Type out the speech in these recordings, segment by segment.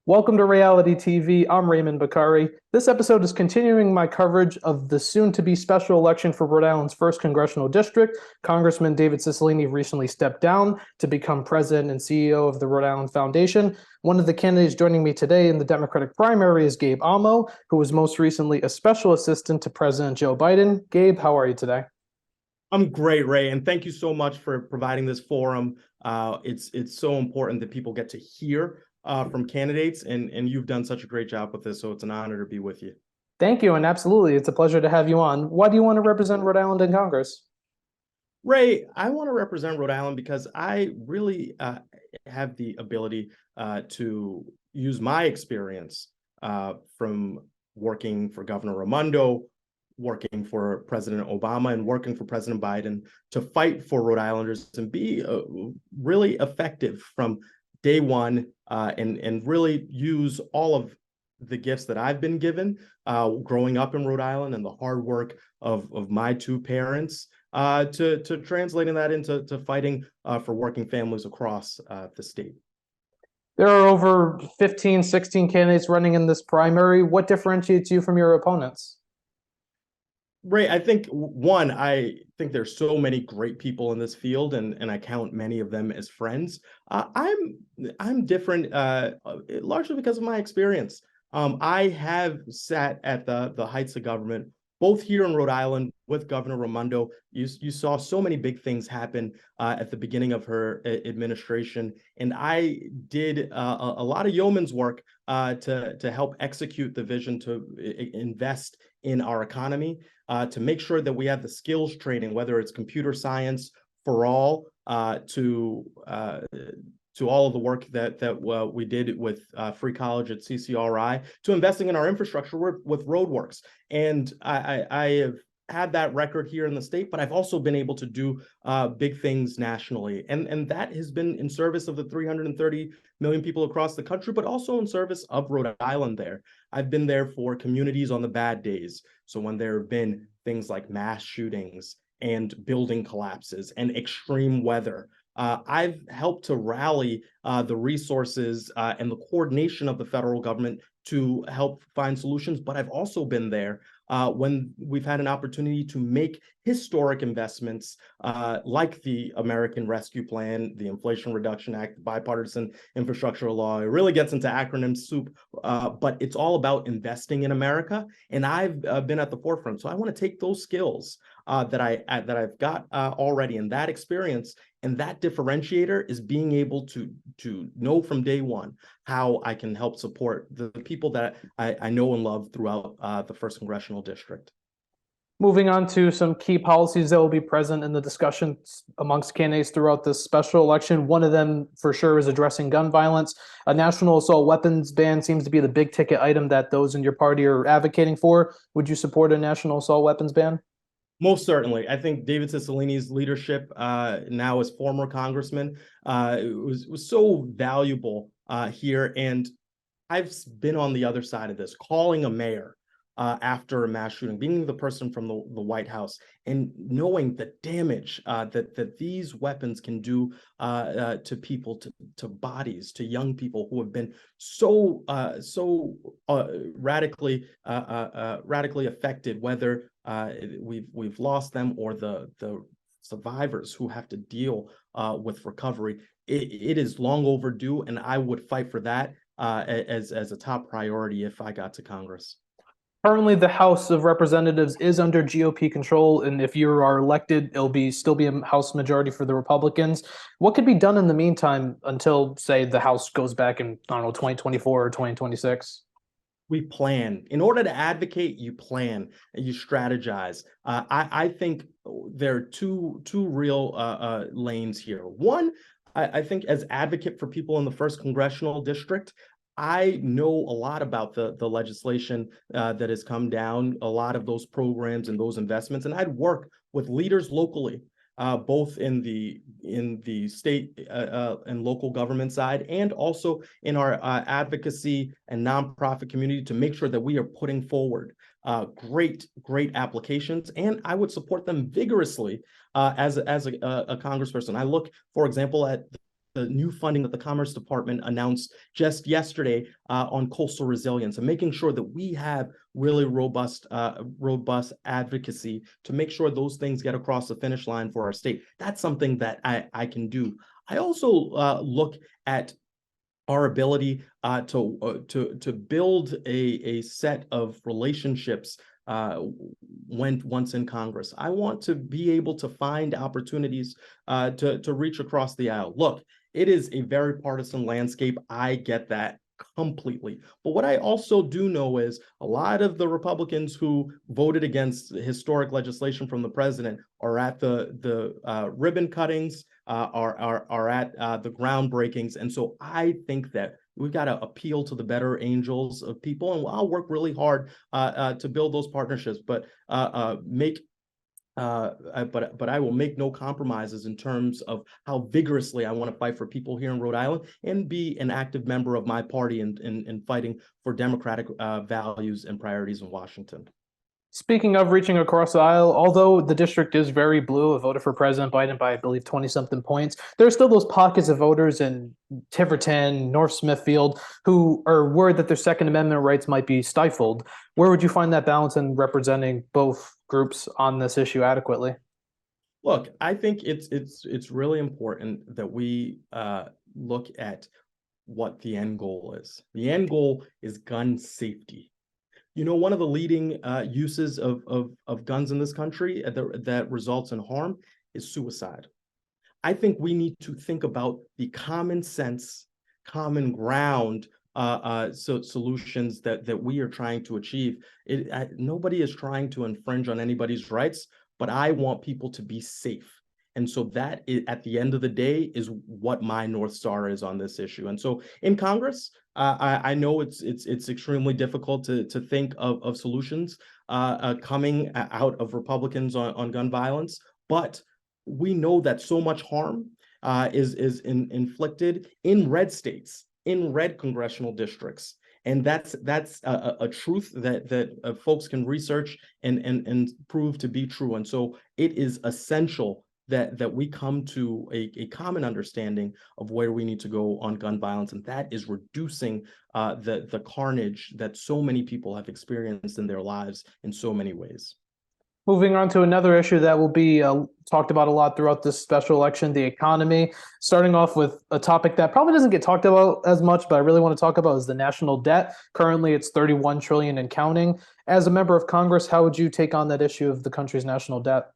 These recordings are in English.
Welcome to Ray-ality TV. I'm Raymond Bakari. This episode is continuing my coverage of the soon-to-be special election for Rhode Island's 1st Congressional District. Congressman David Cicilline recently stepped down to become president and CEO of the Rhode Island Foundation. One of the candidates joining me today in the Democratic primary is Gabe Amo, who was most recently a special assistant to President Joe Biden. Gabe, how are you today? I'm great, Ray, and thank you so much for providing this forum. It's so important that people get to hear from candidates, and you've done such a great job with this, so it's an honor to be with you. Thank you, and absolutely, it's a pleasure to have you on. Why do you want to represent Rhode Island in Congress? Ray, I want to represent Rhode Island because I really have the ability to use my experience from working for Governor Raimondo, working for President Obama, and working for President Biden to fight for Rhode Islanders and be really effective from day one, and really use all of the gifts that I've been given growing up in Rhode Island and the hard work of my two parents to translating that into fighting for working families across the state. There are over 15, 16 candidates running in this primary. What differentiates you from your opponents? Ray, I think there's so many great people in this field, and I count many of them as friends. I'm different largely because of my experience. I have sat at the heights of government, both here in Rhode Island with Governor Raimondo. You saw so many big things happen at the beginning of her administration, and I did a lot of yeoman's work to help execute the vision to invest in our economy, to make sure that we have the skills training, whether it's computer science for all, to all of the work that we did with free college at CCRI, to investing in our infrastructure with roadworks. And I have had that record here in the state, but I've also been able to do big things nationally. And that has been in service of the 330 million people across the country, but also in service of Rhode Island there. I've been there for communities on the bad days. So when there have been things like mass shootings and building collapses and extreme weather, I've helped to rally the resources and the coordination of the federal government to help find solutions. But I've also been there when we've had an opportunity to make historic investments like the American Rescue Plan, the Inflation Reduction Act, the Bipartisan Infrastructure Law. It really gets into acronym soup, but it's all about investing in America. And I've been at the forefront. So I want to take those skills that I've got already, and that experience, and that differentiator is being able to know from day one how I can help support the people that I know and love throughout the 1st Congressional District. Moving on to some key policies that will be present in the discussions amongst candidates throughout this special election. One of them for sure is addressing gun violence. A national assault weapons ban seems to be the big ticket item that those in your party are advocating for. Would you support a national assault weapons ban? Most certainly. I think David Cicilline's leadership, now as former congressman, was so valuable here. And I've been on the other side of this, calling a mayor after a mass shooting, being the person from the White House, and knowing the damage that these weapons can do to people, to bodies, to young people who have been so radically affected, whether we've lost them or the survivors who have to deal with recovery. It is long overdue, and I would fight for that as a top priority if I got to Congress. Currently, the House of Representatives is under GOP control, and if you are elected, it'll still be a House majority for the Republicans. What could be done in the meantime until, say, the House goes back in, I don't know, 2024 or 2026? We plan. In order to advocate, you plan and you strategize. I think there are two real lanes here. One, I think as advocate for people in the 1st Congressional District, I know a lot about the legislation that has come down, a lot of those programs and those investments, and I'd work with leaders locally, both in the state and local government side, and also in our advocacy and nonprofit community, to make sure that we are putting forward great applications, and I would support them vigorously as a congressperson. I look, for example, at the new funding that the Commerce Department announced just yesterday on coastal resilience, and making sure that we have really robust advocacy to make sure those things get across the finish line for our state. That's something that I can do. I also look at our ability to build a set of relationships once in Congress. I want to be able to find opportunities to reach across the aisle. Look, it is a very partisan landscape. I get that completely. But what I also do know is a lot of the Republicans who voted against historic legislation from the president are at the ribbon cuttings, are at the groundbreakings. And so I think that we've got to appeal to the better angels of people, and I'll work really hard to build those partnerships, but I will make no compromises in terms of how vigorously I want to fight for people here in Rhode Island and be an active member of my party in fighting for democratic values and priorities in Washington. Speaking of reaching across the aisle, although the district is very blue, it voted for President Biden by, I believe, 20-something points, there are still those pockets of voters in Tiverton, North Smithfield, who are worried that their Second Amendment rights might be stifled. Where would you find that balance in representing both groups on this issue adequately? Look, I think it's really important that we look at what the end goal is. The end goal is gun safety. You know, one of the leading uses of guns in this country that results in harm is suicide. I think we need to think about the common sense, common ground solutions that we are trying to achieve. Nobody is trying to infringe on anybody's rights, but I want people to be safe. And so that is, at the end of the day, is what my North Star is on this issue. And so in Congress, I know it's extremely difficult to think of solutions coming out of Republicans on gun violence, but we know that so much harm is inflicted in red states, in red congressional districts. And that's a truth that folks can research and prove to be true. And so it is essential that we come to a common understanding of where we need to go on gun violence, and that is reducing the carnage that so many people have experienced in their lives in so many ways. Moving on to another issue that will be talked about a lot throughout this special election, the economy. Starting off with a topic that probably doesn't get talked about as much, but I really want to talk about is the national debt. Currently, it's $31 trillion and counting. As a member of Congress, how would you take on that issue of the country's national debt?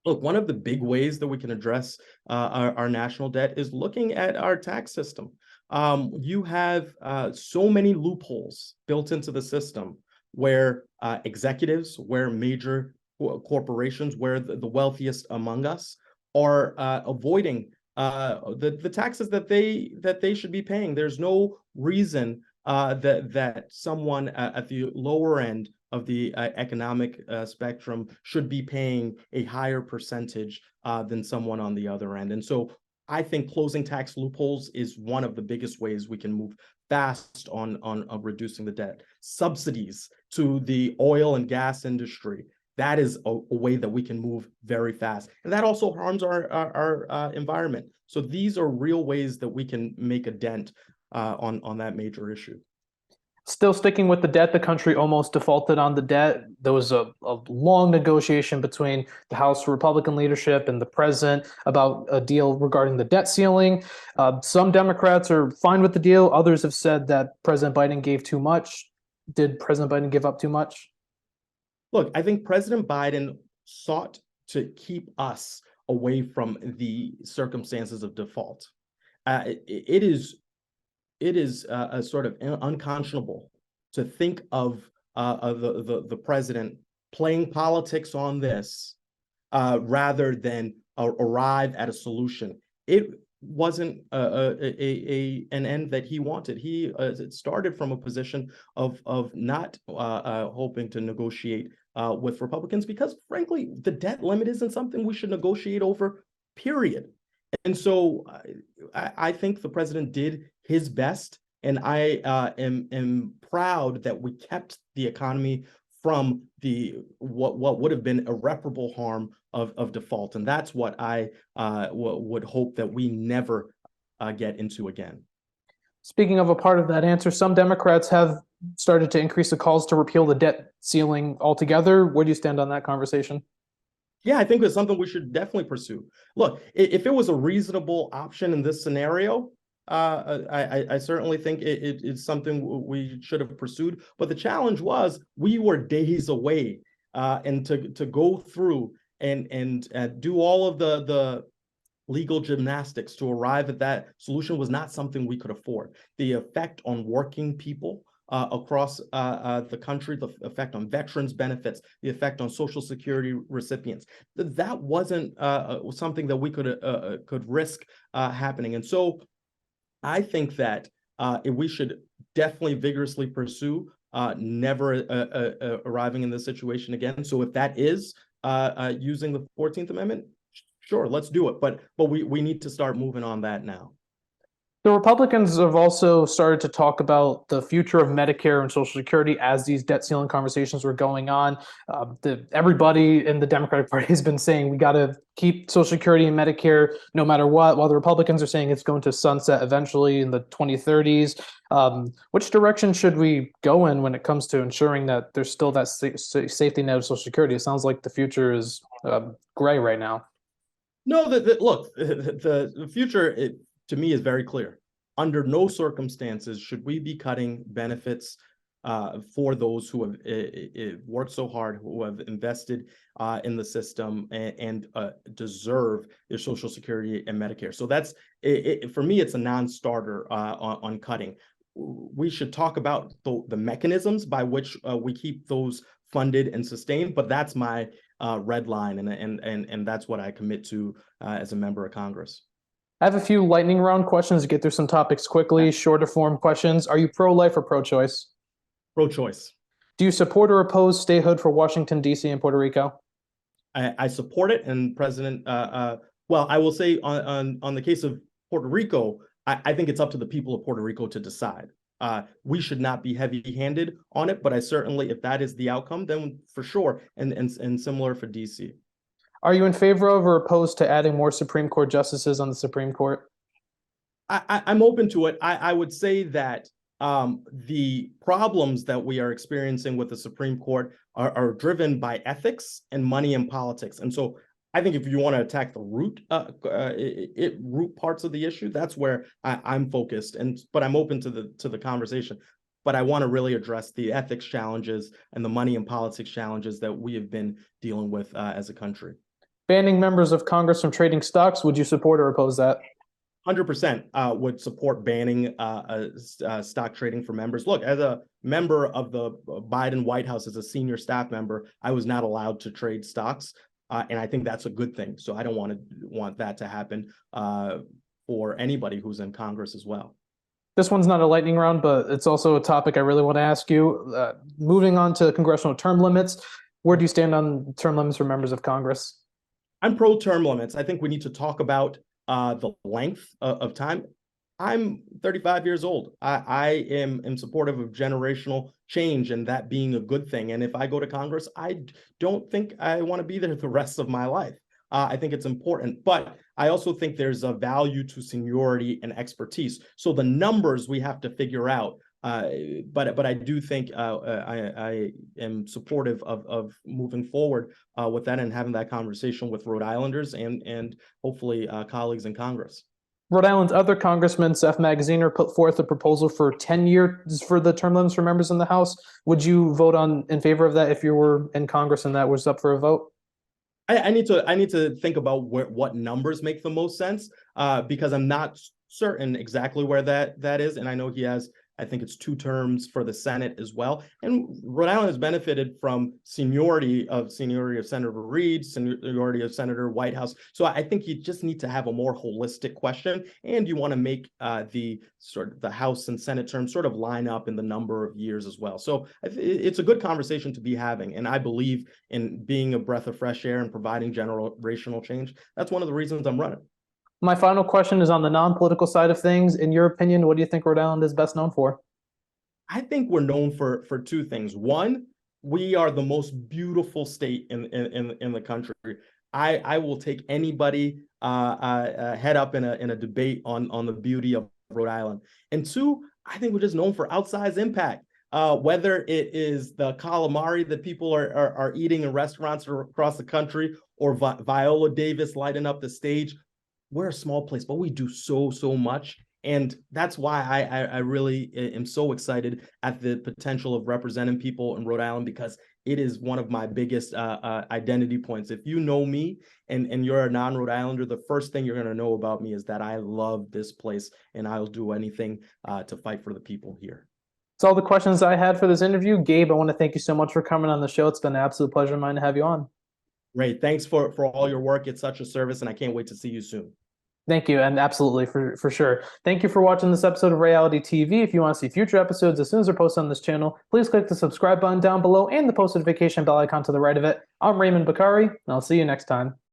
Look, one of the big ways that we can address our national debt is looking at our tax system. You have so many loopholes built into the system where executives, where major corporations, where the wealthiest among us are avoiding the taxes that they should be paying. There's no reason that someone at the lower end of the economic spectrum should be paying a higher percentage than someone on the other end. And so I think closing tax loopholes is one of the biggest ways we can move fast on reducing the debt. Subsidies to the oil and gas industry, that is a way that we can move very fast. And that also harms our environment. So these are real ways that we can make a dent on that major issue. Still sticking with the debt, the country almost defaulted on the debt. There was a long negotiation between the House Republican leadership and the president about a deal regarding the debt ceiling. Some Democrats are fine with the deal. Others have said that President Biden gave too much. Did President Biden give up too much? Look, I think President Biden sought to keep us away from the circumstances of default. It is a sort of unconscionable to think of the president playing politics on this rather than arrive at a solution. It wasn't an end that he wanted. It started from a position of not hoping to negotiate with Republicans because, frankly, the debt limit isn't something we should negotiate over, period. And so I think the president did his best, and I am proud that we kept the economy from what would have been irreparable harm of default. And that's what I would hope that we never get into again. Speaking of a part of that answer, some Democrats have started to increase the calls to repeal the debt ceiling altogether. Where do you stand on that conversation? Yeah, I think it's something we should definitely pursue. Look, if it was a reasonable option in this scenario, I certainly think it's something we should have pursued. But the challenge was we were days away, and to go through and do all of the legal gymnastics to arrive at that solution was not something we could afford. The effect on working people across the country, the effect on veterans benefits, the effect on Social Security recipients, that wasn't something that we could risk happening. And so I think that we should definitely vigorously pursue never arriving in this situation again. So if that is using the 14th Amendment, sure, let's do it. But we need to start moving on that now. The Republicans have also started to talk about the future of Medicare and Social Security as these debt ceiling conversations were going on. Everybody in the Democratic Party has been saying we got to keep Social Security and Medicare no matter what, while the Republicans are saying it's going to sunset eventually in the 2030s. Which direction should we go in when it comes to ensuring that there's still that safety net of Social Security? It sounds like the future is gray right now. No, look, the future, to me, is very clear. Under no circumstances should we be cutting benefits for those who have worked so hard, who have invested in the system and deserve their Social Security and Medicare. So that's, for me, it's a non-starter on cutting. We should talk about the mechanisms by which we keep those funded and sustained, but that's my red line, and that's what I commit to as a member of Congress. I have a few lightning round questions to get through some topics quickly, shorter form questions. Are you pro-life or pro-choice? Pro-choice. Do you support or oppose statehood for Washington, D.C. and Puerto Rico? I support it, and President, well, I will say on the case of Puerto Rico, I think it's up to the people of Puerto Rico to decide. We should not be heavy-handed on it, but I certainly, if that is the outcome, then for sure, and similar for DC. Are you in favor of or opposed to adding more Supreme Court justices on the Supreme Court? I'm open to it. I would say that the problems that we are experiencing with the Supreme Court are driven by ethics and money and politics. And so I think if you want to attack the root parts of the issue, that's where I'm focused. But I'm open to the conversation. But I want to really address the ethics challenges and the money and politics challenges that we have been dealing with as a country. Banning members of Congress from trading stocks, would you support or oppose that? 100% would support banning stock trading for members. Look, as a member of the Biden White House, as a senior staff member, I was not allowed to trade stocks, and I think that's a good thing. So I don't want that to happen for anybody who's in Congress as well. This one's not a lightning round, but it's also a topic I really want to ask you. Moving on to congressional term limits, where do you stand on term limits for members of Congress? I'm pro term limits. I think we need to talk about the length of time. I'm 35 years old. I am supportive of generational change and that being a good thing. And if I go to Congress, I don't think I want to be there the rest of my life. I think it's important, but I also think there's a value to seniority and expertise. So the numbers we have to figure out. But I do think I am supportive of moving forward with that and having that conversation with Rhode Islanders and hopefully colleagues in Congress. Rhode Island's other congressman, Seth Magaziner, put forth a proposal for 10 years for the term limits for members in the House. Would you vote in favor of that if you were in Congress and that was up for a vote? I need to think about what numbers make the most sense because I'm not certain exactly where that is, and I know he has. I think it's 2 terms for the Senate as well. And Rhode Island has benefited from seniority of Senator Reid, seniority of Senator Whitehouse. So I think you just need to have a more holistic question, and you want to make the House and Senate terms sort of line up in the number of years as well. So it's a good conversation to be having, and I believe in being a breath of fresh air and providing generational change. That's one of the reasons I'm running. My final question is on the non-political side of things. In your opinion, what do you think Rhode Island is best known for? I think we're known for 2 things. One, we are the most beautiful state in the country. I will take anybody head up in a debate on the beauty of Rhode Island. And two, I think we're just known for outsized impact. Whether it is the calamari that people are eating in restaurants across the country, or Viola Davis lighting up the stage, we're a small place, but we do so much. And that's why I really am so excited at the potential of representing people in Rhode Island, because it is one of my biggest identity points. If you know me and you're a non-Rhode Islander, the first thing you're going to know about me is that I love this place, and I'll do anything to fight for the people here. That's all the questions I had for this interview. Gabe, I want to thank you so much for coming on the show. It's been an absolute pleasure of mine to have you on. Great. Thanks for all your work. It's such a service, and I can't wait to see you soon. Thank you, and absolutely, for sure. Thank you for watching this episode of Ray-ality TV. If you want to see future episodes as soon as they're posted on this channel, please click the subscribe button down below and the post notification bell icon to the right of it. I'm Raymond Bakari, and I'll see you next time.